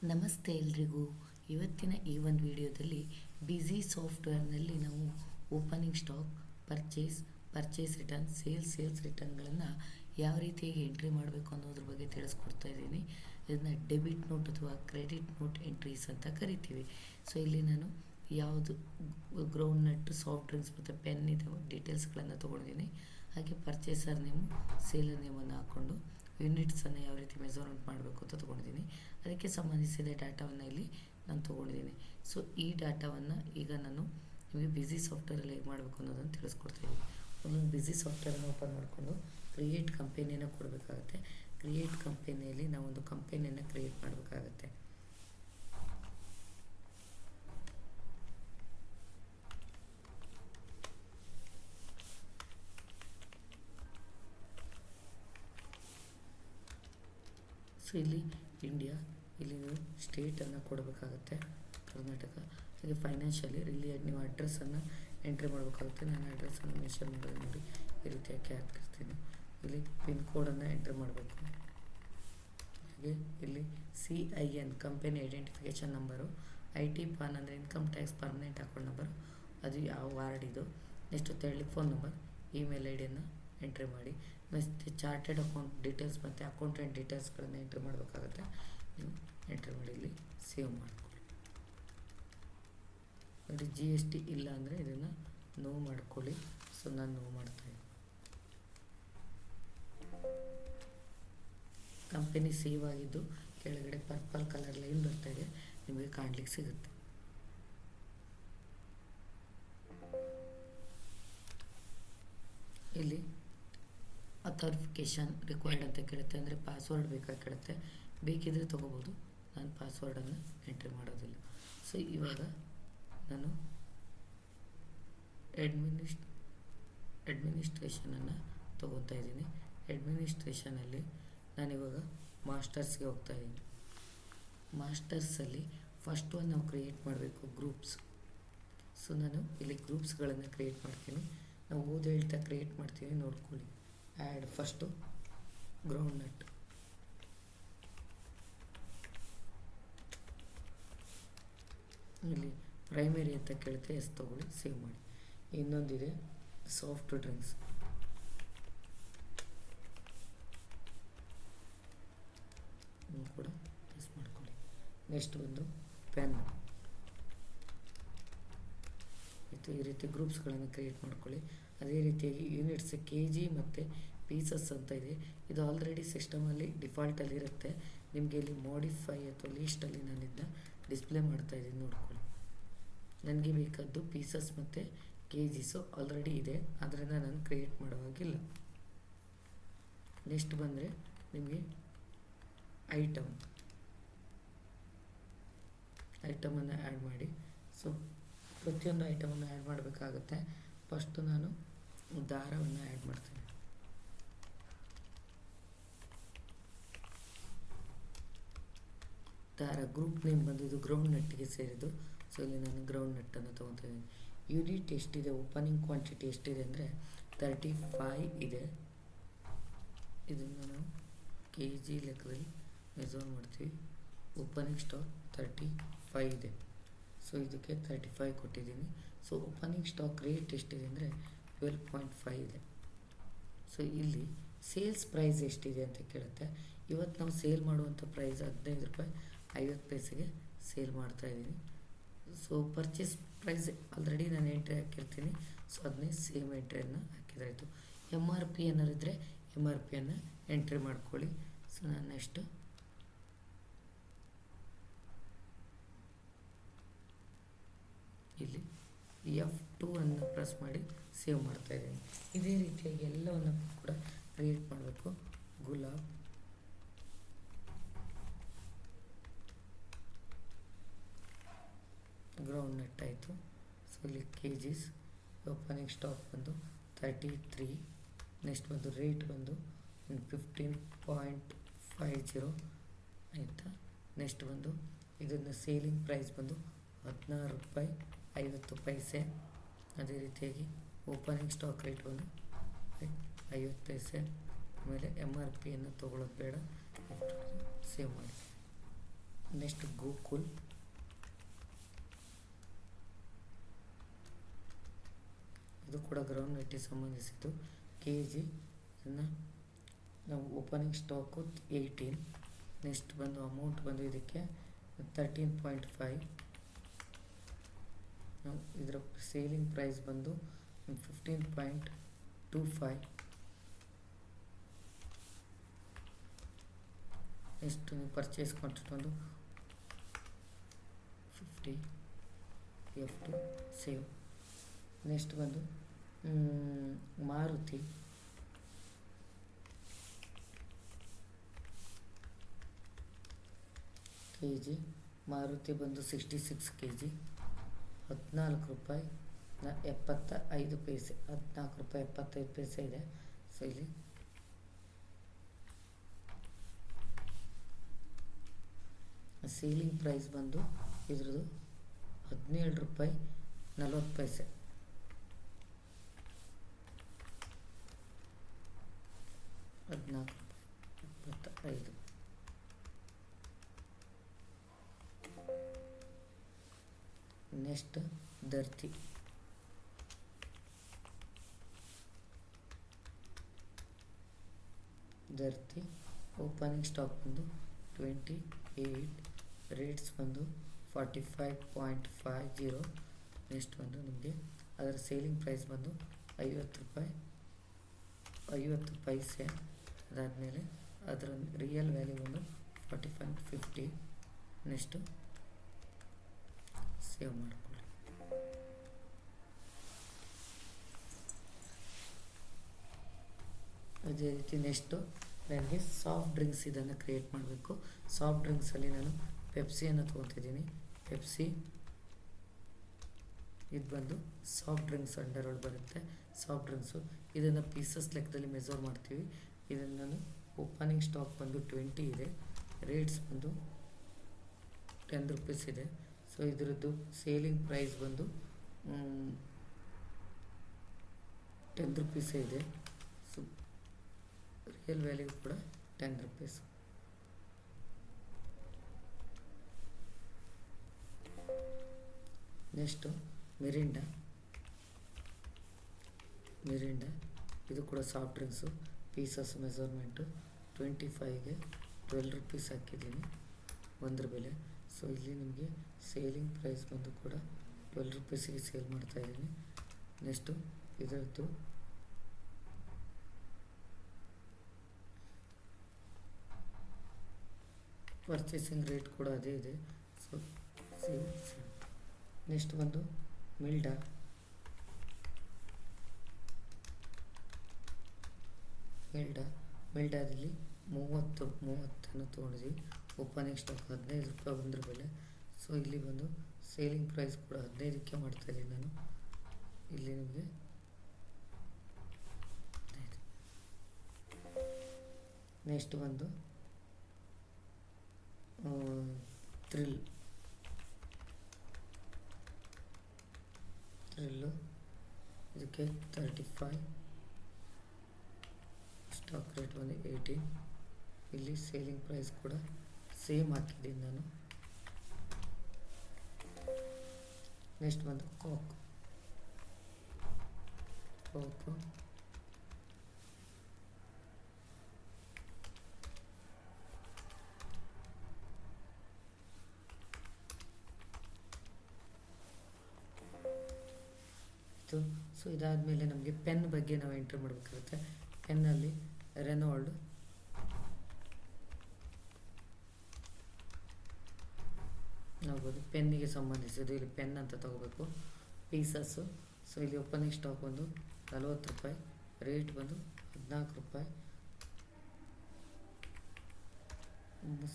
ನಮಸ್ತೆ ಎಲ್ರಿಗೂ. ಇವತ್ತಿನ ಈ ಒಂದು ವಿಡಿಯೋದಲ್ಲಿ ಬಿಸಿ ಸಾಫ್ಟ್ವೇರ್ನಲ್ಲಿ ನಾವು opening stock, purchase return, sales ರಿಟರ್ನ್ಗಳನ್ನು ಯಾವ ರೀತಿಯಾಗಿ ಎಂಟ್ರಿ ಮಾಡಬೇಕು ಅನ್ನೋದ್ರ ಬಗ್ಗೆ ತಿಳಿಸ್ಕೊಡ್ತಾ ಇದ್ದೀನಿ. ಇದನ್ನು ಡೆಬಿಟ್ ನೋಟ್ ಅಥವಾ ಕ್ರೆಡಿಟ್ ನೋಟ್ ಎಂಟ್ರೀಸ್ ಅಂತ ಕರಿತೀವಿ. ಸೊ ಇಲ್ಲಿ ನಾನು ಯಾವುದು ಗ್ರೌಂಡ್ ನಟ್, ಸಾಫ್ಟ್ ಡ್ರಿಂಕ್ಸ್ ಮತ್ತು ಪೆನ್ ಇದೆ ಡೀಟೇಲ್ಸ್ಗಳನ್ನು ತೊಗೊಂಡಿದ್ದೀನಿ. ಹಾಗೆ ಪರ್ಚೇಸರ್ ನೇಮು, ಸೇಲರ್ ನೇಮನ್ನು ಹಾಕ್ಕೊಂಡು ಯೂನಿಟ್ಸನ್ನು ಯಾವ ರೀತಿ ಮೆಜರ್ಮೆಂಟ್ ಮಾಡಬೇಕು ಅಂತ ತೊಗೊಂಡಿದ್ದೀನಿ. ಅದಕ್ಕೆ ಸಂಬಂಧಿಸಿದ ಡಾಟಾವನ್ನು ಇಲ್ಲಿ ನಾನು ತೊಗೊಂಡಿದ್ದೀನಿ. ಸೊ ಈ ಡಾಟಾವನ್ನು ಈಗ ನಾನು ನಿಮಗೆ ಬಿಸಿ ಸಾಫ್ಟ್ವೇರಲ್ಲಿ ಹೇಗೆ ಮಾಡಬೇಕು ಅನ್ನೋದನ್ನು ತಿಳಿಸ್ಕೊಡ್ತಾಯಿದ್ದೀನಿ. ಒಂದೊಂದು ಬಿಸಿ ಸಾಫ್ಟ್ವೇರನ್ನು ಓಪನ್ ಮಾಡಿಕೊಂಡು ಕ್ರಿಯೇಟ್ ಕಂಪನಿಯನ್ನು ಕೊಡಬೇಕಾಗತ್ತೆ. ಕ್ರಿಯೇಟ್ ಕಂಪನಿಯಲ್ಲಿ ನಾವೊಂದು ಕಂಪನಿಯನ್ನು ಕ್ರಿಯೇಟ್ ಮಾಡಬೇಕಾಗತ್ತೆ. ಸೊ ಇಲ್ಲಿ ಇಂಡಿಯಾ, ಇಲ್ಲಿ ನೀವು ಸ್ಟೇಟನ್ನು ಕೊಡಬೇಕಾಗತ್ತೆ, ಕರ್ನಾಟಕ. ಹಾಗೆ ಫೈನಾನ್ಷಿಯಲಿ ಇಲ್ಲಿ ನೀವು ಅಡ್ರೆಸ್ಸನ್ನು ಎಂಟ್ರಿ ಮಾಡಬೇಕಾಗುತ್ತೆ. ನಾನು ಅಡ್ರೆಸ್ಸನ್ನು ಮೆನ್ಷನ್ ಮಾಡೋದು ನೋಡಿ ಈ ರೀತಿಯಾಗಿ ಹಾಕಿರ್ತೀನಿ. ಇಲ್ಲಿ ಪಿನ್ ಕೋಡನ್ನು ಎಂಟ್ರಿ ಮಾಡಬೇಕು. ಹಾಗೆ ಇಲ್ಲಿ CIN company identification number, IT PAN ಅಂದರೆ income tax permanent account number, ಅದು ಯಾವ ವಾರ್ಡಿದು. ನೆಕ್ಸ್ಟ್ ಟೆಲಿಫೋನ್ ನಂಬರ್, ಇಮೇಲ್ ಐಡಿಯನ್ನು ಎಂಟ್ರಿ ಮಾಡಿ. ಮತ್ತು ಚಾರ್ಟೆಡ್ ಅಕೌಂಟ್ ಡೀಟೇಲ್ಸ್ ಮತ್ತು ಅಕೌಂಟೆಂಟ್ ಡೀಟೇಲ್ಸ್ಗಳನ್ನು ಎಂಟ್ರಿ ಮಾಡಬೇಕಾಗುತ್ತೆ. ನೀವು ಎಂಟ್ರಿ ಮಾಡಿ ಇಲ್ಲಿ ಸೇವ್ ಮಾಡಿಕೊಳ್ಳಿ. ನೋಡಿ GST ಇಲ್ಲ ಅಂದರೆ ಇದನ್ನು ನೋ ಮಾಡ್ಕೊಳ್ಳಿ. ಸೊ ನಾನು ನೋ ಮಾಡ್ತಾಯಿದ್ದೀನಿ. ಕಂಪನಿ ಸೇವ್ ಆಗಿದ್ದು ಕೆಳಗಡೆ ಪರ್ಪಲ್ ಕಲರ್ ಲೈನ್ ಬರ್ತಾಯಿದೆ, ನಿಮಗೆ ಕಾಣಲಿಕ್ಕೆ ಸಿಗುತ್ತೆ. ಇಲ್ಲಿ ಅಥೆಂಟಿಕೇಷನ್ ರಿಕ್ವೈರ್ಡ್ ಅಂತ ಕೇಳುತ್ತೆ, ಅಂದರೆ ಪಾಸ್ವರ್ಡ್ ಬೇಕಾಗಿ ಕೇಳುತ್ತೆ. ಬೇಕಿದ್ರೆ ತೊಗೋಬೋದು, ನಾನು ಪಾಸ್ವರ್ಡನ್ನು ಎಂಟ್ರಿ ಮಾಡೋದಿಲ್ಲ. ಸೊ ಇವಾಗ ನಾನು ಅಡ್ಮಿನಿಸ್ಟ್ರೇಷನನ್ನು ತೊಗೋತಾ ಇದ್ದೀನಿ. ಅಡ್ಮಿನಿಸ್ಟ್ರೇಷನಲ್ಲಿ ನಾನಿವಾಗ ಮಾಸ್ಟರ್ಸ್ಗೆ ಹೋಗ್ತಾ ಇದ್ದೀನಿ. ಮಾಸ್ಟರ್ಸಲ್ಲಿ ಫಸ್ಟ್ ಒಂದು ನಾವು ಕ್ರಿಯೇಟ್ ಮಾಡಬೇಕು ಗ್ರೂಪ್ಸ್. ಸೊ ನಾನು ಇಲ್ಲಿ ಗ್ರೂಪ್ಸ್ಗಳನ್ನು ಕ್ರಿಯೇಟ್ ಮಾಡ್ತೀನಿ. ನಾವು ಹೇಳ್ತಾ ಕ್ರಿಯೇಟ್ ಮಾಡ್ತೀವಿ, ನೋಡ್ಕೊಳ್ಳಿ. ಆ್ಯಡ್ ಫಸ್ಟು ಗ್ರೌಂಡ್ ನಟ್, ಇಲ್ಲಿ ಪ್ರೈಮರಿ ಅಂತ ಕೇಳುತ್ತೆ, ಎಸ್ ತೊಗೊಳ್ಳಿ, ಸೇವ್ ಮಾಡಿ. ಇನ್ನೊಂದಿದೆ ಸಾಫ್ಟ್ ಡ್ರಿಂಕ್ಸ್, ಕೂಡ ಎಸ್ ಮಾಡ್ಕೊಳ್ಳಿ. ನೆಕ್ಸ್ಟ್ ಬಂದು ಪೆನ್. ಈ ರೀತಿ ಗ್ರೂಪ್ಸ್ಗಳನ್ನು ಕ್ರಿಯೇಟ್ ಮಾಡ್ಕೊಳ್ಳಿ. ಅದೇ ರೀತಿಯಾಗಿ ಯೂನಿಟ್ಸ್, KG ಮತ್ತು ಪೀಸಸ್ ಅಂತ ಇದೆ. ಇದು ಆಲ್ರೆಡಿ ಸಿಸ್ಟಮಲ್ಲಿ ಡಿಫಾಲ್ಟಲ್ಲಿ ಇರುತ್ತೆ. ನಿಮಗೆ ಇಲ್ಲಿ ಮಾಡಿಫೈ ಅಥವಾ ಲೀಸ್ಟಲ್ಲಿ ನಾನು ಇದನ್ನ ಡಿಸ್ಪ್ಲೇ ಮಾಡ್ತಾಯಿದ್ದೀನಿ, ನೋಡ್ಕೊಳ್ಳಿ. ನನಗೆ ಬೇಕಾದ್ದು ಪೀಸಸ್ ಮತ್ತು KGಸು ಆಲ್ರೆಡಿ ಇದೆ, ಅದರಿಂದ ನಾನು ಕ್ರಿಯೇಟ್ ಮಾಡುವಾಗಿಲ್ಲ. ನೆಕ್ಸ್ಟ್ ಬಂದರೆ ನಿಮಗೆ ಐಟಮನ್ನು ಆ್ಯಡ್ ಮಾಡಿ. ಸೊ ಪ್ರತಿಯೊಂದು ಐಟಮನ್ನು ಆ್ಯಡ್ ಮಾಡಬೇಕಾಗುತ್ತೆ. ಫಸ್ಟು ನಾನು ದಾರವನ್ನು ಆ್ಯಡ್ ಮಾಡ್ತೀನಿ. ದಾರ ಗ್ರೂಪ್ ನೇಮ್ ಬಂದು ಇದು ಗ್ರೌಂಡ್ ನಟ್ಟಿಗೆ ಸೇರಿದ್ದು. ಸೊ ಇಲ್ಲಿ ನಾನು ಗ್ರೌಂಡ್ ನಟ್ಟನ್ನು ತೊಗೊತಾ ಇದ್ದೀನಿ. ಯೂನಿಟ್ ಎಷ್ಟಿದೆ, ಓಪನಿಂಗ್ ಕ್ವಾಂಟಿಟಿ ಎಷ್ಟಿದೆ ಅಂದರೆ 35 ಇದೆ. ಇದನ್ನು ನಾವು KG ಲೆಕ್ಕದಲ್ಲಿ ಮೆಜರ್ ಮಾಡ್ತೀವಿ. ಓಪನಿಂಗ್ ಸ್ಟಾಕ್ 35 ಇದೆ. ಸೊ ಇದಕ್ಕೆ 35 ಕೊಟ್ಟಿದ್ದೀನಿ. ಸೊ ಓಪನಿಂಗ್ ಸ್ಟಾಕ್ ರೇಟ್ ಎಷ್ಟಿದೆ ಅಂದರೆ 12.5 ಇದೆ. ಸೊ ಇಲ್ಲಿ ಸೇಲ್ಸ್ ಪ್ರೈಸ್ ಎಷ್ಟಿದೆ ಅಂತ ಕೇಳುತ್ತೆ. ಇವತ್ತು ನಾವು ಸೇಲ್ ಮಾಡುವಂಥ ಪ್ರೈಸ್ 15 ರೂಪಾಯಿ 50 ಪೈಸೆಗೆ ಸೇಲ್ ಮಾಡ್ತಾಯಿದ್ದೀನಿ. ಸೊ ಪರ್ಚೇಸ್ ಪ್ರೈಸ್ ಆಲ್ರೆಡಿ ನಾನು ಎಂಟ್ರಿ ಹಾಕಿರ್ತೀನಿ. ಸೊ ಅದನ್ನೇ ಸೇಮ್ ಎಂಟ್ರಿಯನ್ನು ಹಾಕಿದ್ರಾಯಿತು. MRP ಏನಾರು ಇದ್ದರೆ MRPಯನ್ನು ಎಂಟ್ರಿ ಮಾಡ್ಕೊಳ್ಳಿ. ಸೊ ನಾನು ನೆಕ್ಸ್ಟ್ ಇಲ್ಲಿ F2 ಅನ್ನು ಪ್ರೆಸ್ ಮಾಡಿ ಸೇವ್ ಮಾಡ್ತಾಯಿದ್ದೀನಿ. ಇದೇ ರೀತಿಯಾಗಿ ಎಲ್ಲವನ್ನು ಕೂಡ ಕ್ರಿಯೇಟ್ ಮಾಡಬೇಕು. ಗುಲಾಬ್, ಗ್ರೌಂಡ್ ನಟ್ ಆಯಿತು. ಸೊ ಇಲ್ಲಿ KGs, ಓಪನಿಂಗ್ ಸ್ಟಾಕ್ ಬಂದು 33. ನೆಕ್ಸ್ಟ್ ಬಂದು ರೇಟ್ ಬಂದು 15.50 ಆಯಿತಾ. ನೆಕ್ಸ್ಟ್ ಬಂದು ಇದನ್ನು ಸೇಲಿಂಗ್ ಪ್ರೈಸ್ ಬಂದು 16 ರೂಪಾಯಿ 50 ಪೈಸೆ. ಅದೇ ರೀತಿಯಾಗಿ ಓಪನಿಂಗ್ ಸ್ಟಾಕ್ ರೇಟ್ ಬಂದು 50 ಪೈಸೆ. ಆಮೇಲೆ MRPಯನ್ನು ತೊಗೊಳ್ಳೋದು ಬೇಡ, ಸೇವ್ ಮಾಡಿ. ನೆಕ್ಸ್ಟ್ ಗೋಕುಲ್, ಇದು ಕೂಡ ಗ್ರೌಂಡ್ ನಟ್ಟಿಗೆ ಸಂಬಂಧಿಸಿದ್ದು. ಕೆ ಜಿ ಇದನ್ನು ನಾವು ಓಪನಿಂಗ್ ಸ್ಟಾಕು 18. ನೆಕ್ಸ್ಟ್ ಬಂದು ಅಮೌಂಟ್ ಬಂದು ಇದಕ್ಕೆ 13.5. ನಾವು ಇದರ ಸೇಲಿಂಗ್ ಪ್ರೈಸ್ ಬಂದು 15.25. ನೆಕ್ಸ್ಟ್ ನೀವು ಪರ್ಚೇಸ್ ಕ್ವಾಂಟಿಟಿ ಒಂದು 50 F2 ಸೇವ್. ನೆಕ್ಸ್ಟ್ ಬಂದು ಮಾರುತಿ, ಕೆ ಜಿ ಮಾರುತಿ ಬಂದು 66 kg, 14 ರೂಪಾಯಿ 75 ಪೈಸೆ, 14 ರೂಪಾಯಿ 75 ಪೈಸೆ ಇದೆ. ಸೊ ಇಲ್ಲಿ ಸೇಲಿಂಗ್ ಪ್ರೈಸ್ ಬಂದು ಇದ್ರದ್ದು 17 ರೂಪಾಯಿ 40 ಪೈಸೆ. ನೆಕ್ಸ್ಟ್ ಧರ್ತಿ, ಓಪನಿಂಗ್ ಸ್ಟಾಕ್ ಬಂದು 28, ರೇಟ್ಸ್ ಬಂದು 45.50. ನೆಕ್ಸ್ಟ್ ಬಂದು ನಿಮಗೆ ಅದರ ಸೇಲಿಂಗ್ ಪ್ರೈಸ್ ಬಂದು 50 ರೂಪಾಯಿ 50 ಪೈಸೆ. ಅದಾದಮೇಲೆ ಅದರ ರಿಯಲ್ ವ್ಯಾಲ್ಯೂ ಬಂದು 45.50. ನೆಕ್ಸ್ಟು ಸೇವ್ ಮಾಡಿಕೊಳ್ಳಿ. ಅದೇ ರೀತಿ ನೆಕ್ಸ್ಟು ನನಗೆ ಸಾಫ್ಟ್ ಡ್ರಿಂಕ್ಸ್ ಇದನ್ನು ಕ್ರಿಯೇಟ್ ಮಾಡಬೇಕು. ಸಾಫ್ಟ್ ಡ್ರಿಂಕ್ಸಲ್ಲಿ ನಾನು ಪೆಪ್ಸಿಯನ್ನು ತೊಗೊತಿದ್ದೀನಿ. ಪೆಪ್ಸಿ ಇದು ಬಂದು ಸಾಫ್ಟ್ ಡ್ರಿಂಕ್ಸ್ ಅಂಡರ್ ಒಳಗೆ ಬರುತ್ತೆ. ಸಾಫ್ಟ್ ಡ್ರಿಂಕ್ಸು ಇದನ್ನು ಪೀಸಸ್ ಲೆಕ್ಕದಲ್ಲಿ ಮೆಜರ್ ಮಾಡ್ತೀವಿ. ಇದನ್ನು ನಾನು ಓಪನಿಂಗ್ ಸ್ಟಾಕ್ ಬಂದು 20 ಇದೆ, ರೇಟ್ಸ್ ಬಂದು 10 ರೂಪೀಸ್ ಇದೆ. ಸೊ ಇದರದ್ದು ಸೇಲಿಂಗ್ ಪ್ರೈಸ್ ಬಂದು 10 ರೂಪೀಸೇ ಇದೆ. ಸೊ ರಿಯಲ್ ವ್ಯಾಲ್ಯೂ ಕೂಡ 10 ರೂಪೀಸ್. ನೆಕ್ಸ್ಟು ಮಿರಿಂಡಾ, ಇದು ಕೂಡ ಸಾಫ್ಟ್ ಡ್ರಿಂಕ್ಸು. ಪೀಸಸ್ ಮೆಜರ್ಮೆಂಟು 25ಗೆ 12 ರೂಪೀಸ್ ಹಾಕಿದ್ದೀನಿ, ಒಂದರ ಬೆಲೆ. ಸೊ ಇಲ್ಲಿ ನಿಮಗೆ ಸೇಲಿಂಗ್ ಪ್ರೈಸ್ ಬಂದು ಕೂಡ 12 ರೂಪೀಸಿಗೆ ಸೇಲ್ ಮಾಡ್ತಾಯಿದ್ದೀನಿ. ನೆಕ್ಸ್ಟು ಇದರದ್ದು ಪರ್ಚೇಸಿಂಗ್ ರೇಟ್ ಕೂಡ ಅದೇ ಇದೆ. ಸೊ ನೆಕ್ಸ್ಟ್ ಬಂದು ಮಿಲ್ಡಾದಲ್ಲಿ 30 ತೊಗೊಂಡಿದ್ದೀವಿ. ಓಪನಿಂಗ್ ಸ್ಟಾಕ್ 15 ರೂಪಾಯಿ ಒಂದರ ಬೆಲೆ. ಸೊ ಇಲ್ಲಿ ಬಂದು ಸೇಲಿಂಗ್ ಪ್ರೈಸ್ ಕೂಡ 15ಕ್ಕೆ ಮಾಡ್ತಾಯಿದ್ದೀನಿ ನಾನು. ಇಲ್ಲಿ ನಿಮಗೆ ನೆಕ್ಸ್ಟ್ ಬಂದು ಥ್ರಿಲ್ಲು ಇದಕ್ಕೆ 35, ಸ್ಟಾಕ್ ರೇಟ್ ಬಂದು 18. ಇಲ್ಲಿ ಸೇಲಿಂಗ್ ಪ್ರೈಸ್ ಕೂಡ ಸೇಮ್ ಹಾಕಿದ್ದೀನಿ ನಾನು. ನೆಕ್ಸ್ಟ್ ಬಂದು ಕೋಕು ಸೊ ಇದಾದಮೇಲೆ ನಮಗೆ ಪೆನ್ ಬಗ್ಗೆ ನಾವು ಎಂಟ್ರಿ ಮಾಡಬೇಕಾಗುತ್ತೆ. ಪೆನ್ನಲ್ಲಿ ರೆನಾಲ್ಡ್ ನೋಡ್ಬೋದು, ಪೆನ್ನಿಗೆ ಸಂಬಂಧಿಸಿದ್ದು ಇಲ್ಲಿ ಪೆನ್ ಅಂತ ತಗೋಬೇಕು. ಪೀಸಸ್ಸು, ಸೊ ಇಲ್ಲಿ ಓಪನಿಂಗ್ ಸ್ಟಾಕ್ ಬಂದು 40 ರೂಪಾಯಿ, ರೇಟ್ ಬಂದು 14 ರೂಪಾಯಿ.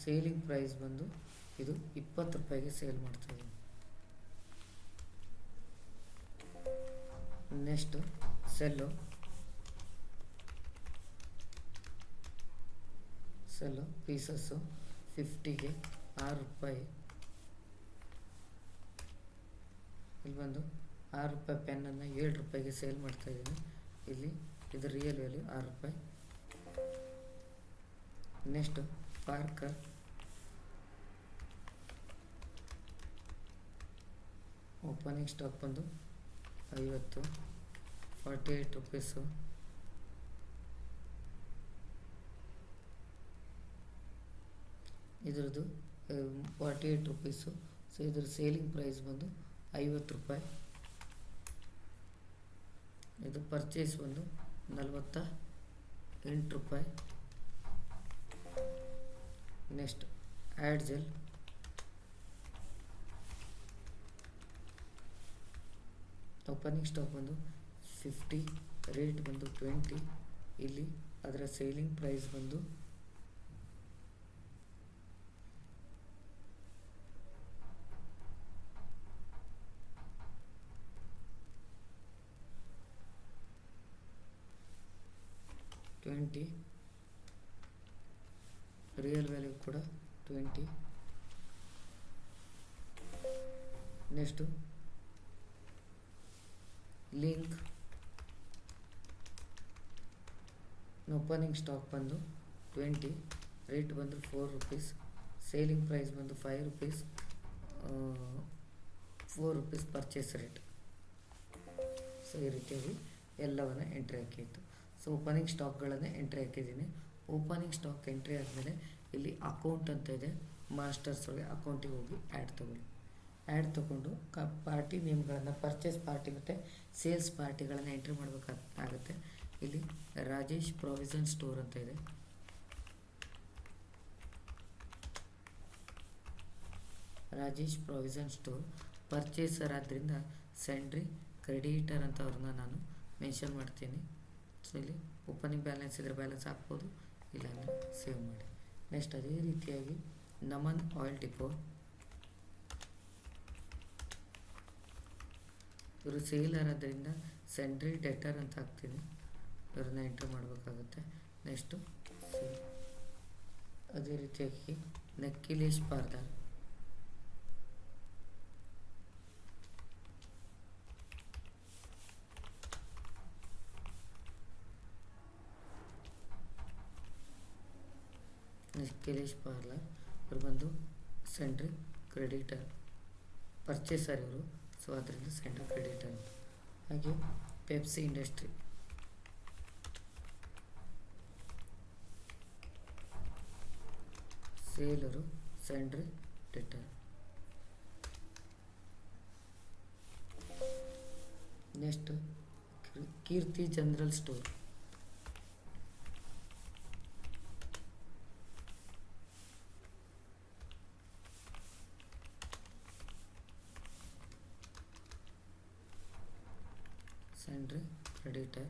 ಸೇಲಿಂಗ್ ಪ್ರೈಸ್ ಬಂದು ಇದು 20 ರೂಪಾಯಿಗೆ ಸೇಲ್ ಮಾಡ್ತಾಯಿದ್ದೀನಿ. ನೆಕ್ಸ್ಟು ಸೆಲ್ಲು ಪೀಸಸ್ಸು 50ಗೆ 6 ರೂಪಾಯಿ. ಇಲ್ಲಿ ಬಂದು 6 ರೂಪಾಯಿ ಪೆನ್ನನ್ನು 7 ರೂಪಾಯಿಗೆ ಸೇಲ್ ಮಾಡ್ತಾಯಿದ್ದೀನಿ. ಇಲ್ಲಿ ಇದು ರಿಯಲ್ ವ್ಯಾಲ್ಯೂ 6 ರೂಪಾಯಿ. ನೆಕ್ಸ್ಟು ಪಾರ್ಕರ್ ಓಪನಿಂಗ್ ಸ್ಟಾಕ್ ಬಂದು 50, 48 ರುಪೀಸು. ಇದ್ರದ್ದು 48 ರುಪೀಸು. ಸೊ ಇದ್ರ ಸೇಲಿಂಗ್ ಪ್ರೈಸ್ ಬಂದು 50 ರೂಪಾಯಿ. ಇದು ಪರ್ಚೇಸ್ ಬಂದು 48 ರೂಪಾಯಿ. Next add gel opening stock ಬಂದು 50, ರೇಟ್ ಬಂದು 20. ಇಲ್ಲಿ ಅದರ ಸೇಲಿಂಗ್ ಪ್ರೈಸ್ ಬಂದು 20. ರಿಯಲ್ ವ್ಯಾಲ್ಯೂ ಕೂಡ 20. ನೆಕ್ಸ್ಟು ಲಿಂಕ್ ಓಪನಿಂಗ್ ಸ್ಟಾಕ್ ಬಂದು 20, ರೇಟ್ ಬಂದು 4 ರುಪೀಸ್. ಸೇಲಿಂಗ್ ಪ್ರೈಸ್ ಬಂದು 5 rupees. 4 rupees purchase rate. So ಈ ರೀತಿಯಾಗಿ ಎಲ್ಲವನ್ನು ಎಂಟ್ರಿ ಹಾಕಿತ್ತು. ಸೊ ಓಪನಿಂಗ್ ಸ್ಟಾಕ್ಗಳನ್ನು ಎಂಟ್ರಿ ಹಾಕಿದ್ದೀನಿ. ಓಪನಿಂಗ್ ಸ್ಟಾಕ್ ಎಂಟ್ರಿ ಆದಮೇಲೆ ಇಲ್ಲಿ ಅಕೌಂಟ್ ಅಂತ ಇದೆ, ಮಾಸ್ಟರ್ಸ್ ಒಳಗೆ ಅಕೌಂಟಿಗೆ ಹೋಗಿ ಆ್ಯಡ್ ತೊಗೊಳ್ಳಿ. ಆ್ಯಡ್ ತೊಗೊಂಡು ಪಾರ್ಟಿ ನೇಮ್ಗಳನ್ನು, ಪರ್ಚೇಸ್ ಪಾರ್ಟಿ ಮತ್ತು ಸೇಲ್ಸ್ ಪಾರ್ಟಿಗಳನ್ನು ಎಂಟ್ರಿ ಮಾಡಬೇಕಾಗುತ್ತೆ. ಇಲ್ಲಿ ರಾಜೇಶ್ ಪ್ರಾವಿಷನ್ ಸ್ಟೋರ್ ಅಂತ ಇದೆ. ರಾಜೇಶ್ ಪ್ರಾವಿಷನ್ ಸ್ಟೋರ್ ಪರ್ಚೇಸರ್ ಆದ್ದರಿಂದ ಸೆಂಡ್ರಿ ಕ್ರೆಡಿಟರ್ ಅಂತ ಅವ್ರನ್ನ ನಾನು ಮೆನ್ಷನ್ ಮಾಡ್ತೀನಿ. ಸೊ ಇಲ್ಲಿ ಓಪನಿಂಗ್ ಬ್ಯಾಲೆನ್ಸ್ ಇದ್ರೆ ಬ್ಯಾಲೆನ್ಸ್ ಹಾಕ್ಬೋದು, ಇಲ್ಲಾಂದರೆ ಸೇವ್ ಮಾಡಿ. ನೆಕ್ಸ್ಟ್ ಅದೇ ರೀತಿಯಾಗಿ ನಮನ್ ಆಯಿಲ್ ಡಿಪೋ, ಇವರು ಸೇಲರ್ ಆದ್ದರಿಂದ ಸೆಂಡ್ರಿ ಡೆಟರ್ ಅಂತ ಹಾಕ್ತೀನಿ, ಇವ್ರನ್ನ ಎಂಟ್ರಿ ಮಾಡಬೇಕಾಗುತ್ತೆ. Next sale. ಅದೇ ರೀತಿಯಾಗಿ ನಕ್ಕಿಲೇಶ್ ಪಾರ್ದಾರ್, ನಕ್ಕಿಲೇಶ್ ಪಾರ್ಲರ್ ಇವರು ಬಂದು ಸೆಂಡ್ರಿ ಕ್ರೆಡಿಟರ್, ಪರ್ಚೇಸರ್ ಇವರು. ಸೊ ಅದರಿಂದ ಸೆಂಡ್ರಿ ಕ್ರೆಡಿಟರ್ ಅಂತ. ಹಾಗೆ Pepsi industry, seller sundry debtor. Next Keerthi general store, sundry creditor.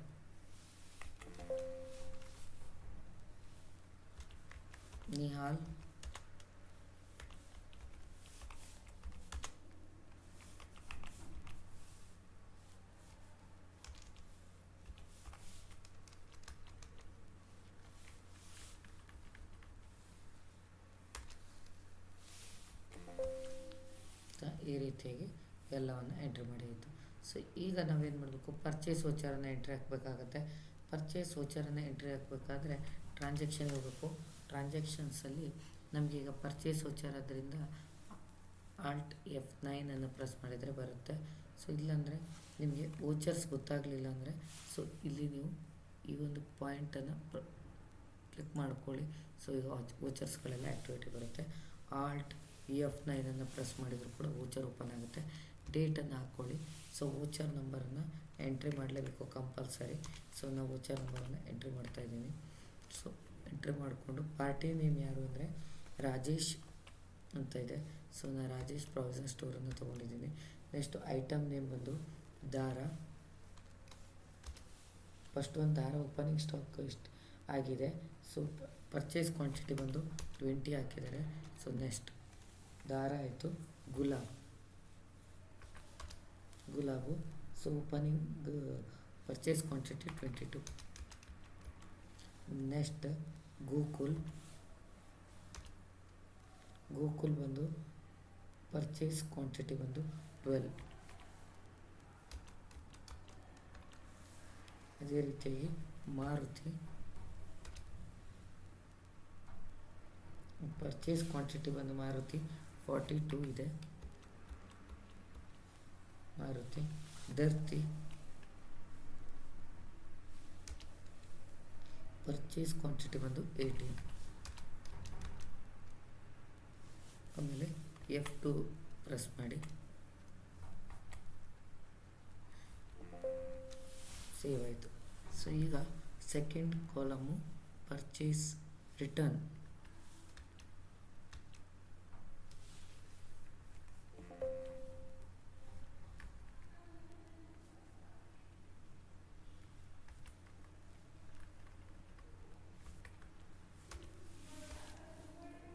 Nihal ಈ ರೀತಿಯಾಗಿ ಎಲ್ಲವನ್ನು ಎಂಟ್ರಿ ಮಾಡಿತ್ತು. ಸೊ ಈಗ ನಾವೇನು ಮಾಡಬೇಕು, ಪರ್ಚೇಸ್ ವೋಚರನ್ನ ಎಂಟ್ರಿ ಹಾಕಬೇಕಾಗತ್ತೆ. ಪರ್ಚೇಸ್ ವೋಚರನ್ನ ಎಂಟ್ರಿ ಹಾಕಬೇಕಾದ್ರೆ ಟ್ರಾನ್ಸಾಕ್ಷನ್ ಹೋಗಬೇಕು. ಟ್ರಾನ್ಸಾಕ್ಷನ್ಸಲ್ಲಿ ನಮಗೀಗ ಪರ್ಚೇಸ್ ವೋಚರ್ ಆದ್ದರಿಂದ ಆಲ್ಟ್ F9 ಅನ್ನು ಪ್ರೆಸ್ ಮಾಡಿದರೆ ಬರುತ್ತೆ. ಸೊ ಇಲ್ಲಾಂದರೆ ನಿಮಗೆ ವೋಚರ್ಸ್ ಗೊತ್ತಾಗಲಿಲ್ಲ ಅಂದರೆ ಸೊ ಇಲ್ಲಿ ನೀವು ಈ ಒಂದು ಪಾಯಿಂಟನ್ನು ಕ್ಲಿಕ್ ಮಾಡ್ಕೊಳ್ಳಿ. ಸೊ ಈಗ ವೋಚರ್ಸ್ಗಳೆಲ್ಲ ಆ್ಯಕ್ಟಿವಿಟಿ ಬರುತ್ತೆ. ಆಲ್ಟ್ F9 ಅನ್ನು ಪ್ರೆಸ್ ಮಾಡಿದರೂ ಕೂಡ ವೋಚರ್ ಓಪನ್ ಆಗುತ್ತೆ. ಡೇಟನ್ನು ಹಾಕ್ಕೊಳ್ಳಿ. ಸೊ ವೋಚರ್ ನಂಬರನ್ನು ಎಂಟ್ರಿ ಮಾಡಲೇಬೇಕು ಕಂಪಲ್ಸರಿ. ಸೊ ನಾವು ವೋಚರ್ ನಂಬರನ್ನು ಎಂಟ್ರಿ ಮಾಡ್ತಾಯಿದ್ದೀನಿ. ಸೊ ಎಂಟ್ರಿ ಮಾಡಿಕೊಂಡು ಪಾರ್ಟಿ ನೇಮ್ ಯಾರು ಅಂದರೆ ರಾಜೇಶ್ ಅಂತ ಇದೆ. ಸೊ ನಾನು ರಾಜೇಶ್ ಪ್ರಾವಿಷನ್ ಸ್ಟೋರನ್ನು ತೊಗೊಂಡಿದ್ದೀನಿ. ನೆಕ್ಸ್ಟು ಐಟಮ್ ನೇಮ್ ಬಂದು ದಾರ. ಫಸ್ಟ್ ಒಂದು ದಾರ ಓಪನಿಂಗ್ ಸ್ಟಾಕ್ ಇಷ್ಟು ಆಗಿದೆ. ಸೊ ಪರ್ಚೇಸ್ ಕ್ವಾಂಟಿಟಿ ಬಂದು 20 ಹಾಕಿದ್ದಾರೆ. ಸೊ ನೆಕ್ಸ್ಟ್ ದಾರ ಆಯಿತು. Gulab. So opening purchase quantity 22. Next Gokul ಬಂದು ಪರ್ಚೇಸ್ ಕ್ವಾಂಟಿಟಿ ಬಂದು 12. ಅದೇ ರೀತಿಯಾಗಿ ಮಾರುತಿ ಪರ್ಚೇಸ್ ಕ್ವಾಂಟಿಟಿ ಬಂದು ಮಾರುತಿ 42 ಇದೆ. ಮಾರುತಿ, ಧರ್ತಿ, ಪರ್ಚೇಸ್ ಕ್ವಾಂಟಿಟಿ ಬಂದು 18. ಆಮೇಲೆ F2 ಪ್ರೆಸ್ ಮಾಡಿ ಸೇವ್ ಆಯಿತು. ಸೊ ಈಗ second column purchase return.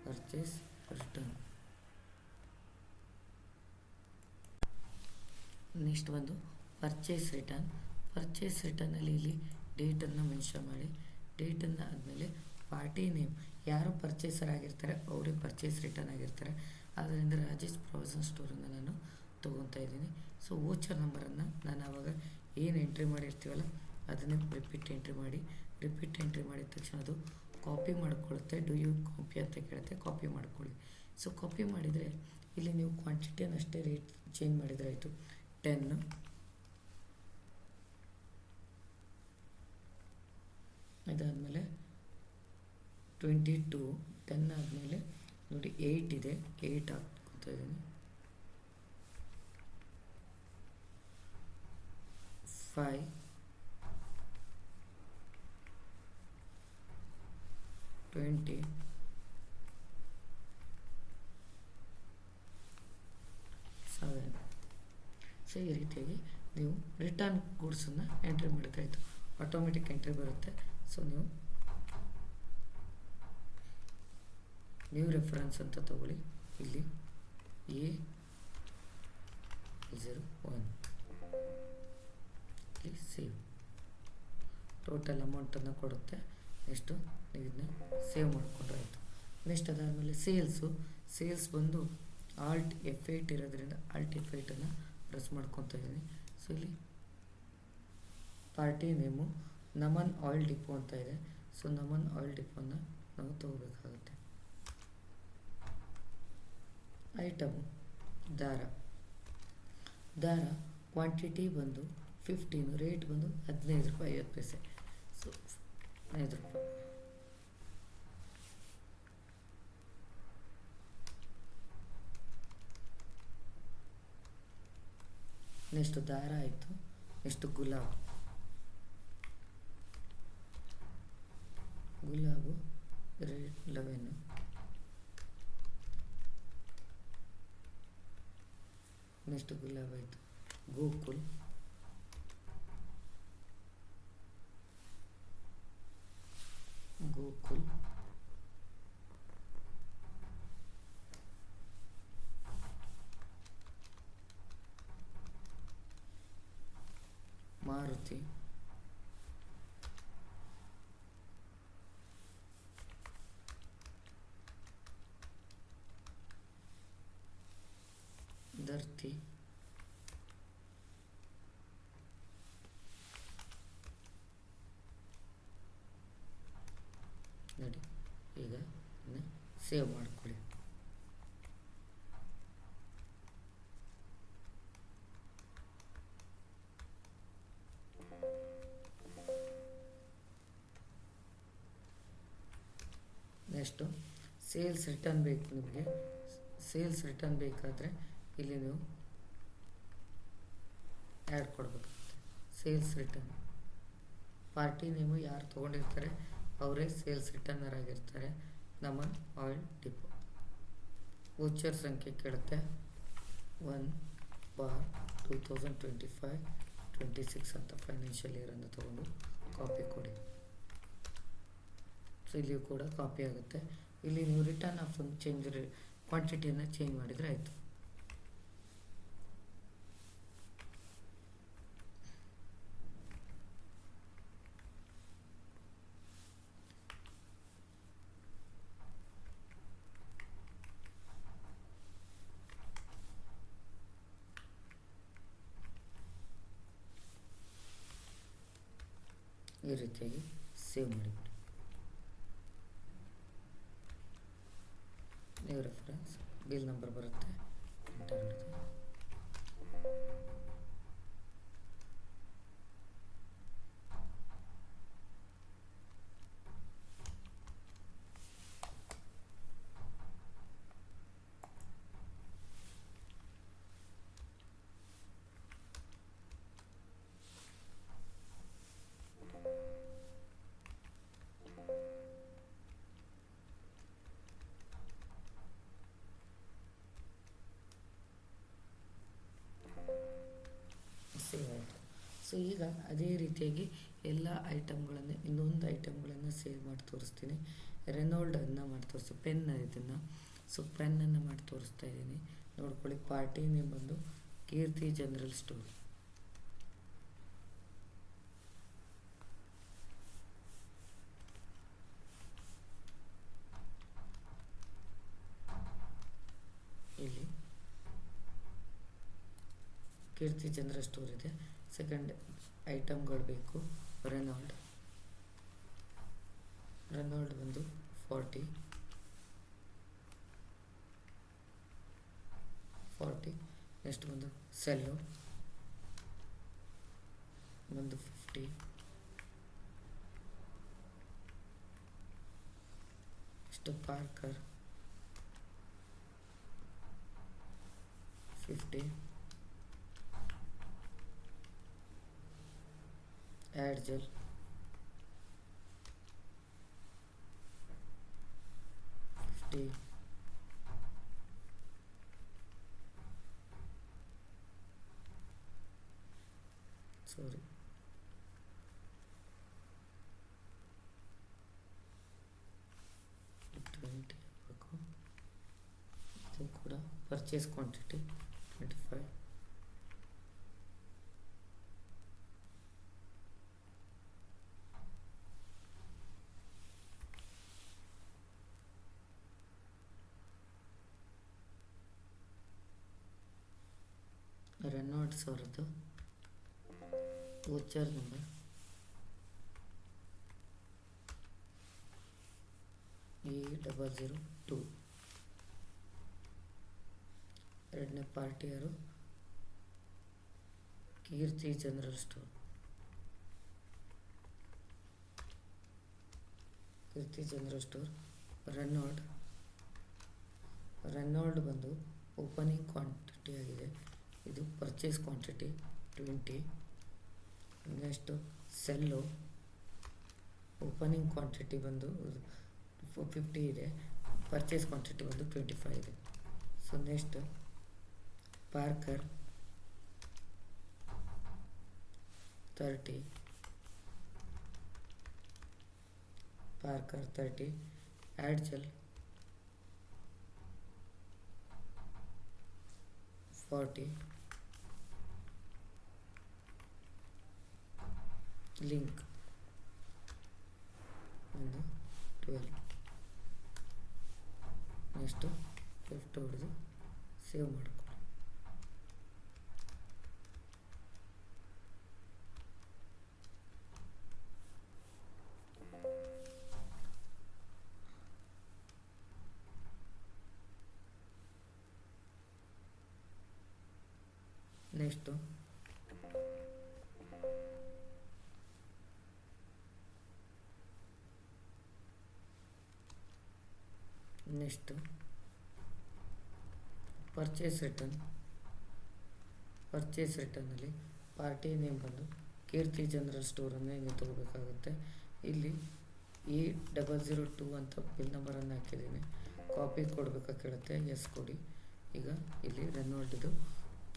Purchase return. Next ಒಂದು ಪರ್ಚೇಸ್ ರಿಟರ್ನ್. ಪರ್ಚೇಸ್ ರಿಟರ್ನಲ್ಲಿ ಇಲ್ಲಿ ಡೇಟನ್ನು ಮೆನ್ಷನ್ ಮಾಡಿ, ಡೇಟನ್ನು ಆದಮೇಲೆ ಪಾರ್ಟಿ ನೇಮ್, ಯಾರು ಪರ್ಚೇಸರ್ ಆಗಿರ್ತಾರೆ ಅವರೇ ಪರ್ಚೇಸ್ ರಿಟರ್ನ್ ಆಗಿರ್ತಾರೆ. ಆದ್ದರಿಂದ ರಾಜೇಶ್ ಪ್ರಾವಿಷನ್ ಸ್ಟೋರನ್ನು ನಾನು ತೊಗೊತಾ ಇದ್ದೀನಿ. ಸೊ ವೋಚರ್ ನಂಬರನ್ನು ನಾನು ಆವಾಗ ಏನು ಎಂಟ್ರಿ ಮಾಡಿರ್ತೀವಲ್ಲ ಅದನ್ನೇ ರಿಪೀಟ್ ಎಂಟ್ರಿ ಮಾಡಿ, ರಿಪೀಟ್ ಎಂಟ್ರಿ ಮಾಡಿದ ತಕ್ಷಣ ಅದು ಕಾಪಿ ಮಾಡ್ಕೊಳ್ಳುತ್ತೆ. ಡು ಯು ಕಾಪಿ ಅಂತ ಕೇಳುತ್ತೆ, ಕಾಪಿ ಮಾಡ್ಕೊಳ್ಳಿ. ಸೊ ಕಾಪಿ ಮಾಡಿದರೆ ಇಲ್ಲಿ ನೀವು ಕ್ವಾಂಟಿಟಿಯನ್ನು ಅಷ್ಟೇ ರೇಟ್ ಚೇಂಜ್ ಮಾಡಿದರೆ ಆಯಿತು. 10, ಇದಾದಮೇಲೆ 22, 10 ಆದಮೇಲೆ ನೋಡಿ 8 ಇದೆ, 8 ಹಾಕ್ಕೊತಾ ಇದ್ದೀನಿ. 5, 20, 7. ಸೊ ಈ ರೀತಿಯಾಗಿ ನೀವು ರಿಟರ್ನ್ ಗೂಡ್ಸನ್ನು ಎಂಟ್ರಿ ಮಾಡಿದ್ರಾಯಿತು. ಆಟೋಮೆಟಿಕ್ ಎಂಟ್ರಿ ಬರುತ್ತೆ. ಸೊ ನೀವು ನ್ಯೂ ರೆಫರೆನ್ಸ್ ಅಂತ ತಗೊಳ್ಳಿ. ಇಲ್ಲಿ A01 ಇಲ್ಲಿ ಸೇವ್, ಟೋಟಲ್ ಅಮೌಂಟನ್ನು ಕೊಡುತ್ತೆ. ನೆಕ್ಸ್ಟು ನೀವು ಇದನ್ನ ಸೇವ್ ಮಾಡಿಕೊಂಡ್ರೆ ಆಯಿತು. ನೆಕ್ಸ್ಟ್ ಅದಾದಮೇಲೆ ಸೇಲ್ಸ್ ಬಂದು Alt F8 ಇರೋದ್ರಿಂದ Alt F8 ಪ್ರೆಸ್ ಮಾಡ್ಕೊತಾ ಇದ್ದೀನಿ. ಸೊ ಇಲ್ಲಿ party name Naman oil depot ಅಂತ ಇದೆ. ಸೊ ನಮನ್ ಆಯಿಲ್ ಡಿಪೋನ ನಾವು ತಗೋಬೇಕಾಗುತ್ತೆ. ಐಟಮು ದಾರ ಕ್ವಾಂಟಿಟಿ ಬಂದು 15, ರೇಟ್ ಬಂದು 15 ರೂಪಾಯಿ 50 ಪೈಸೆ. ಸೊ 15 ರೂಪಾಯಿ. ನೆಕ್ಸ್ಟ್ ದಾರ ಆಯಿತು. Next Gulab rate 11. Next Gulab ಆಯಿತು. ಗೋಕುಲ್ ಮಾರುತಿ, ಧರ್ತಿ, ನೋಡಿ ಈಗ ಸೇವ್ ಮಾಡ್ಕೊಳ್ಳಿ. ನೆಕ್ಸ್ಟು ಸೇಲ್ಸ್ ರಿಟರ್ನ್ ಬೇಕು ನಿಮಗೆ. ಸೇಲ್ಸ್ ರಿಟರ್ನ್ ಬೇಕಾದರೆ ಇಲ್ಲಿ ನೀವು ಆ್ಯಡ್ ಕೊಡಬೇಕಾಗುತ್ತೆ. ಸೇಲ್ಸ್ ರಿಟರ್ನ್ ಪಾರ್ಟಿ ನೇಮು ಯಾರು ತೊಗೊಂಡಿರ್ತಾರೆ ಅವರೇ ಸೇಲ್ಸ್ ರಿಟರ್ನರ್ ಆಗಿರ್ತಾರೆ. Naman oil depot. ವೋಚರ್ ಸಂಖ್ಯೆ ಕೇಳುತ್ತೆ 1/2025-26 ಅಂತ ಫೈನಾನ್ಷಿಯಲ್ ಇಯರನ್ನು ತೊಗೊಂಡು ಕಾಪಿ ಕೊಡಿ. ಸೊ ಇಲ್ಲಿಯೂ ಕೂಡ ಕಾಪಿ ಆಗುತ್ತೆ. ಇಲ್ಲಿ ನೀವು ರಿಟರ್ನ್ ಆಫ್ ಚೇಂಜ್ ಕ್ವಾಂಟಿಟಿಯನ್ನು ಚೇಂಜ್ ಮಾಡಿದರೆ ಆಯಿತು. ಈ ರೀತಿಯಾಗಿ ಸೇವ್ ಮಾಡಿಬಿಡಿ. ನೀವು ರೆಫರೆನ್ಸ್ ಬಿಲ್ ನಂಬರ್ ಬರುತ್ತೆ, ಎಂಟರ್ ಹಿಡಿದು ಸೊ ಈಗ ಅದೇ ರೀತಿಯಾಗಿ ಎಲ್ಲ ಐಟಮ್ಗಳನ್ನು ಇನ್ನೊಂದು ಐಟಮ್ಗಳನ್ನು ಸೇಲ್ ಮಾಡಿ ತೋರಿಸ್ತೀನಿ. ರೆನಾಲ್ಡನ್ನು ಮಾಡಿ ತೋರಿಸ್ತೀನಿ, ಪೆನ್ ಇದನ್ನು. ಸೊ ಪೆನ್ನನ್ನು ಮಾಡಿ ತೋರಿಸ್ತಾ ಇದ್ದೀನಿ, ನೋಡ್ಕೊಳ್ಳಿ. ಪಾರ್ಟಿ ನೇಮ್ ಬಂದು ಕೀರ್ತಿ ಜನರಲ್ ಸ್ಟೋರ್. ಇಲ್ಲಿ ಕೀರ್ತಿ ಜನರಲ್ ಸ್ಟೋರ್ ಇದೆ. ಸೆಕೆಂಡ್ ಐಟಮ್ಗಳು ಬೇಕು. ರೆನಾಲ್ಡ್ ಬಂದು 40. ನೆಕ್ಸ್ಟ್ ಬಂದು ಸೆಲ್ಲೋ ಬಂದು 50. Next Parker 50. Adgel 50. Sorry. ಇದು ಕೂಡ ಪರ್ಚೇಸ್ ಕ್ವಾಂಟಿಟಿ 25. ರೆನಾಲ್ಡ್ಸ್ ಅವರದ್ದು ವೋಚರ್ ನಂಬರ್ E002. ಎರಡನೇ ಪಾರ್ಟಿಯರು ಕೀರ್ತಿ ಜನರಲ್ ಸ್ಟೋರ್. ರೆನಾಲ್ಡ್ ಬಂದು ಓಪನಿಂಗ್ ಕ್ವಾಂಟಿಟಿ ಆಗಿದೆ, ಇದು purchase quantity 20. Next cello opening quantity ಬಂದು 50 ಇದೆ, ಪರ್ಚೇಸ್ ಕ್ವಾಂಟಿಟಿ ಬಂದು 25 ಇದೆ. So next Parker 30. Adgel 40. Link ಒಂದು 12. ನೆಕ್ಸ್ಟು ಲೆಫ್ಟ್ ಹೊಡೆದು ಸೇವ್ ಮಾಡ್ಕೊಳ್ಳಿ. ನೆಕ್ಸ್ಟು ಪರ್ಚೇಸ್ ರಿಟರ್ನಲ್ಲಿ ಪಾರ್ಟಿ ನೇಮ್ ಬಂದು ಕೀರ್ತಿ ಜನರಲ್ ಸ್ಟೋರನ್ನು ಹಿಂಗೆ ತಗೋಬೇಕಾಗುತ್ತೆ. ಇಲ್ಲಿ E002 ಅಂತ ಬಿಲ್ ನಂಬರನ್ನು ಹಾಕಿದ್ದೀನಿ, ಕಾಪಿ ಕೊಡಬೇಕಾ ಕೇಳುತ್ತೆ, ಎಸ್ ಕೊಡಿ. ಈಗ ಇಲ್ಲಿ ರೆನಾಲ್ಡ್ದು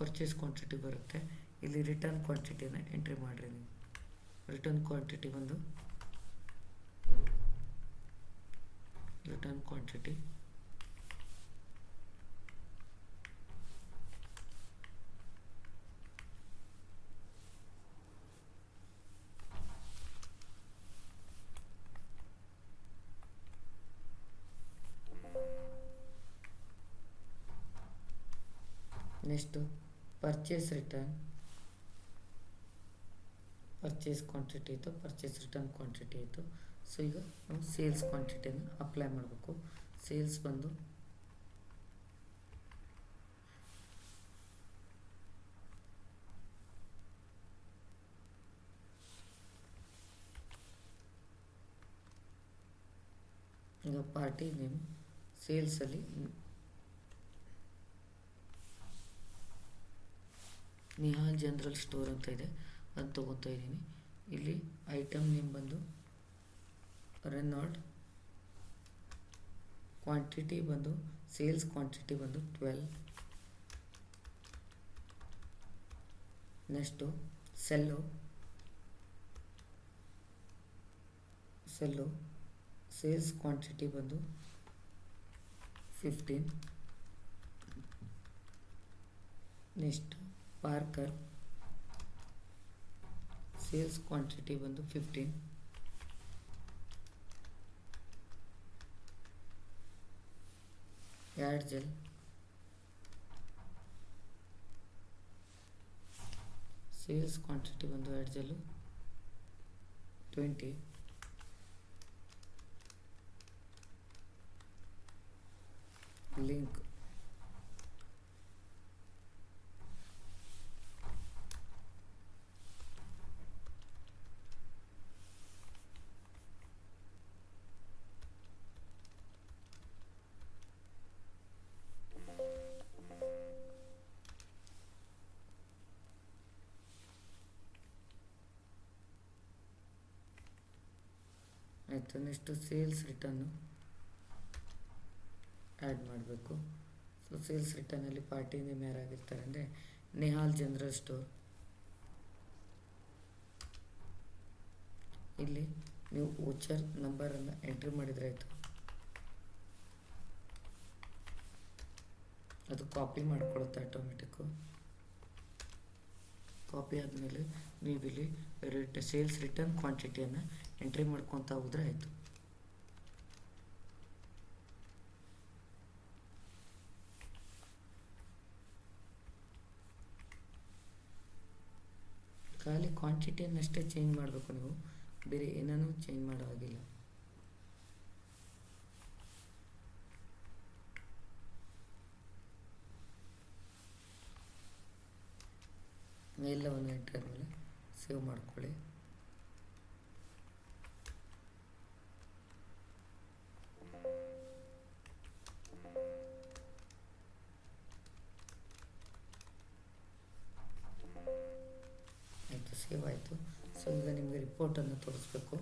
ಪರ್ಚೇಸ್ ಕ್ವಾಂಟಿಟಿ ಬರುತ್ತೆ, ಇಲ್ಲಿ ರಿಟರ್ನ್ ಕ್ವಾಂಟಿಟಿನ ಎಂಟ್ರಿ ಮಾಡಿರಿ ನೀವು. Return quantity next purchase quantity ಇತ್ತು, ಪರ್ಚೇಸ್ ರಿಟರ್ನ್ ಕ್ವಾಂಟಿಟಿ ಇತ್ತು. ಸೊ ಈಗ ನಾವು ಸೇಲ್ಸ್ ಕ್ವಾಂಟಿಟಿನ ಅಪ್ಲೈ ಮಾಡಬೇಕು. ಸೇಲ್ಸ್ ಬಂದು ಈಗ ಪಾರ್ಟಿ ನೇಮ್ ಸೇಲ್ಸಲ್ಲಿ ನಿಹಾಲ್ ಜನರಲ್ ಸ್ಟೋರ್ ಅಂತ ಇದೆ, ಅದು ತೊಗೊತಾ ಇದ್ದೀನಿ. ಇಲ್ಲಿ ಐಟಮ್ ನೇಮ್ ಬಂದು ರೆನಾಲ್ಡ್, ಕ್ವಾಂಟಿಟಿ ಬಂದು ಸೇಲ್ಸ್ ಕ್ವಾಂಟಿಟಿ ಬಂದು 12. Next Cello Cello sales quantity ಬಂದು 15. ನೆಕ್ಸ್ಟ್ ಪಾರ್ಕರ್ ಸೇಲ್ಸ್ ಕ್ವಾಂಟಿಟಿ ಬಂದು 15. ಯಾರ್ಡ್ಜೆಲ್ ಸೇಲ್ಸ್ ಕ್ವಾಂಟಿಟಿ ಬಂದು ಯಾರ್ಡ್ಜೆಲ್ಲು 20. ಲಿಂಕ್ ಆಯಿತು. ನೆಕ್ಸ್ಟು ಸೇಲ್ಸ್ ರಿಟರ್ನು ಆ್ಯಡ್ ಮಾಡಬೇಕು. ಸೊ ಸೇಲ್ಸ್ ರಿಟರ್ನಲ್ಲಿ ಪಾರ್ಟಿ ನೇಮ್ ಯಾರಾಗಿರ್ತಾರೆ ಅಂದರೆ ನಿಹಾಲ್ ಜನರಲ್ ಸ್ಟೋರ್. ಇಲ್ಲಿ ನೀವು ವೋಚರ್ ನಂಬರನ್ನು ಎಂಟ್ರಿ ಮಾಡಿದರೆ ಆಯಿತು. ಅದು ಕಾಪಿ ಮಾಡ್ಕೊಳ್ಳುತ್ತೆ ಆಟೋಮೆಟಿಕ್ಕು. ಕಾಪಿ ಆದಮೇಲೆ ನೀವಿಲ್ಲಿ ಸೇಲ್ಸ್ ರಿಟರ್ನ್ ಕ್ವಾಂಟಿಟಿಯನ್ನು ಎಂಟ್ರಿ ಮಾಡ್ಕೊತಾ ಹೋದರೆ ಆಯಿತು. ಖಾಲಿ ಕ್ವಾಂಟಿಟಿಯನ್ನಷ್ಟೇ ಚೇಂಜ್ ಮಾಡಬೇಕು ನೀವು, ಬೇರೆ ಏನೂ ಚೇಂಜ್ ಮಾಡೋ ಹಾಗಿಲ್ಲ. ಎಲ್ಲವನ್ನು ಎಂಟ್ರಿ ಆದಮೇಲೆ ಸೇವ್ ಮಾಡ್ಕೊಳ್ಳಿ. ಆಯಿತು, ಸೇವ್ ಆಯಿತು. ಸೊ ಈಗ ನಿಮಗೆ ರಿಪೋರ್ಟನ್ನು ತೋರಿಸ್ಬೇಕು.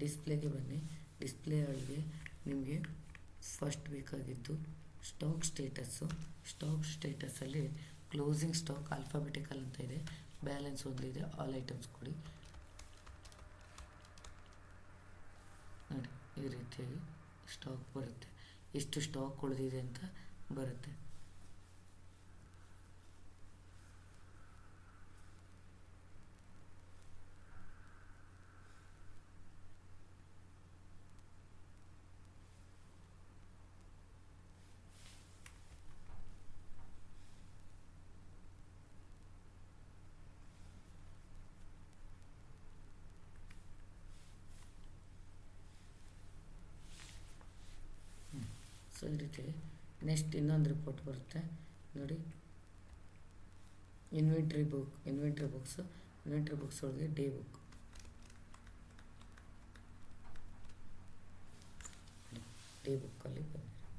ಡಿಸ್ಪ್ಲೇಗೆ ಬನ್ನಿ. ಡಿಸ್ಪ್ಲೇ ಒಳಗೆ ನಿಮಗೆ ಫಸ್ಟ್ ಬೇಕಾಗಿದ್ದು ಸ್ಟಾಕ್ ಸ್ಟೇಟಸ್ಸು. ಸ್ಟಾಕ್ ಸ್ಟೇಟಸಲ್ಲಿ ಕ್ಲೋಸಿಂಗ್ ಸ್ಟಾಕ್ ಆಲ್ಫಾಬೆಟಿಕಲ್ ಅಂತ ಇದೆ, ಬ್ಯಾಲೆನ್ಸ್ ಒಂದಿದೆ, ಆಲ್ ಐಟಮ್ಸ್ ಕೊಡಿ. ನೋಡಿ ಈ ರೀತಿಯಾಗಿ ಸ್ಟಾಕ್ ಬರುತ್ತೆ, ಎಷ್ಟು ಸ್ಟಾಕ್ ಉಳಿದಿದೆ ಅಂತ ಬರುತ್ತೆ. ಸೊ ಈ ರೀತಿ ನೆಕ್ಸ್ಟ್ ಇನ್ನೊಂದು ರಿಪೋರ್ಟ್ ಬರುತ್ತೆ ನೋಡಿ. ಇನ್ವೆಂಟ್ರಿ ಬುಕ್ಸ್ ಒಳಗೆ ಡೇ ಬುಕ್. ಡೇ ಬುಕ್ಕಲ್ಲಿ ಬಂದಿರುತ್ತೆ.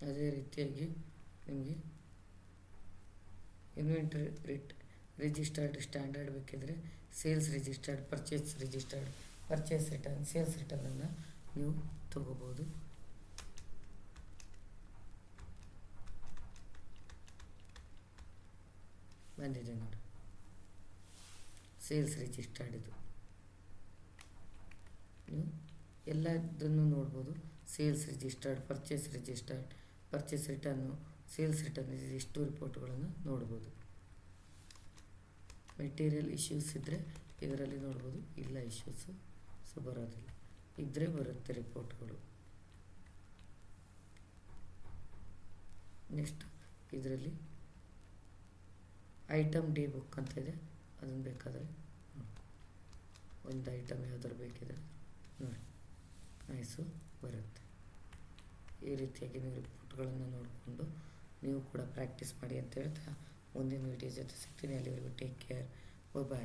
ಅದೇ ರೀತಿಯಾಗಿ ನಿಮಗೆ ಇನ್ವೆಂಟ್ರಿ ರಿಜಿಸ್ಟರ್ಡ್ ಸ್ಟ್ಯಾಂಡರ್ಡ್ ಬೇಕಿದ್ರೆ sales registered, purchase return, sales ರಿಟರ್ನನ್ನು ನೀವು ತಗೋಬೋದು. ಬಂದಿದೆ ನೋಡಿ ಸೇಲ್ಸ್ ರಿಜಿಸ್ಟರ್ಡ್. ಇದು ನೀವು ಎಲ್ಲದನ್ನು ನೋಡ್ಬೋದು. Sales registered, purchase return, sales return, ಇಷ್ಟು ರಿಪೋರ್ಟ್ಗಳನ್ನು ನೋಡ್ಬೋದು. ಮೆಟೀರಿಯಲ್ ಇಶ್ಯೂಸ್ ಇದ್ದರೆ ಇದರಲ್ಲಿ ನೋಡ್ಬೋದು, ಇಲ್ಲ ಇಶ್ಯೂಸು ಸೊ ಬರೋದಿಲ್ಲ, ಇದ್ದರೆ ಬರುತ್ತೆ ರಿಪೋರ್ಟ್ಗಳು. ನೆಕ್ಸ್ಟ್ ಇದರಲ್ಲಿ ಐಟಮ್ ಡೇ ಬುಕ್ ಅಂತ ಇದೆ, ಅದನ್ನು ಬೇಕಾದರೆ ಒಂದು ಐಟಮ್ ಯಾವ್ದಾದ್ರು ಬೇಕಿದ್ರೆ ನೋಡಿ ನೈಸು ಬರುತ್ತೆ. ಈ ರೀತಿಯಾಗಿ ನೀವು ರಿಪೋರ್ಟ್ಗಳನ್ನು ನೋಡಿಕೊಂಡು ನೀವು ಕೂಡ ಪ್ರಾಕ್ಟೀಸ್ ಮಾಡಿ ಅಂತ ಹೇಳ್ತಾ ಮುಂದಿನ ವೀಡಿಯೋ ಜೊತೆ ಸಿಗ್ತೀನಿ. ಅಲ್ಲಿವರೆಗೂ ಟೇಕ್ ಕೇರ್, ಬಾಯ್.